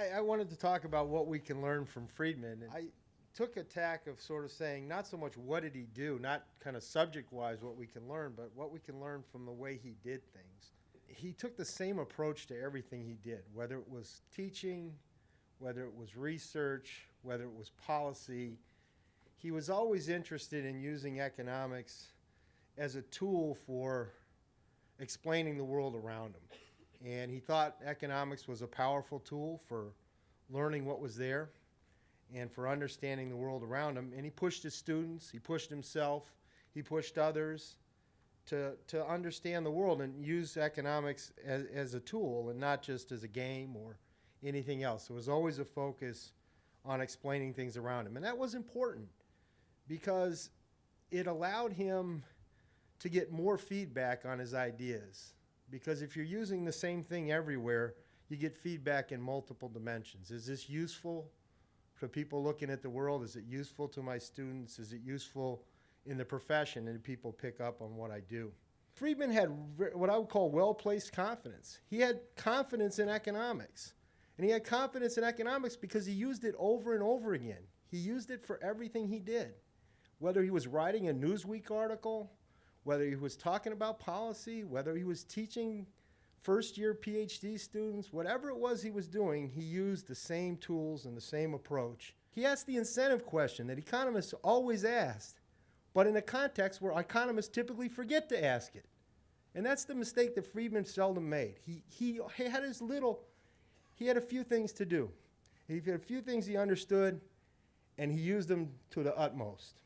I wanted to talk about what we can learn from Friedman. And I took a tack of sort of saying not so much what did he do, not kind of subject-wise what we can learn, but what we can learn from the way he did things. He took the same approach to everything he did, whether it was teaching, whether it was research, whether it was policy. He was always interested in using economics as a tool for explaining the world around him. And he thought economics was a powerful tool for learning what was there and for understanding the world around him. And he pushed his students, he pushed himself, he pushed others to understand the world and use economics as a tool and not just as a game or anything else. There was always a focus on explaining things around him. And that was important because it allowed him to get more feedback on his ideas. Because if you're using the same thing everywhere, you get feedback in multiple dimensions. Is this useful for people looking at the world? Is it useful to my students? Is it useful in the profession? And people pick up on what I do. Friedman had what I would call well-placed confidence. He had confidence in economics. And he had confidence in economics because he used it over and over again. He used it for everything he did. Whether he was writing a Newsweek article, whether he was talking about policy, whether he was teaching first-year PhD students, whatever it was he was doing, he used the same tools and the same approach. He asked the incentive question that economists always asked, but in a context where economists typically forget to ask it. And that's the mistake that Friedman seldom made. He had a few things to do. He had a few things he understood, and he used them to the utmost.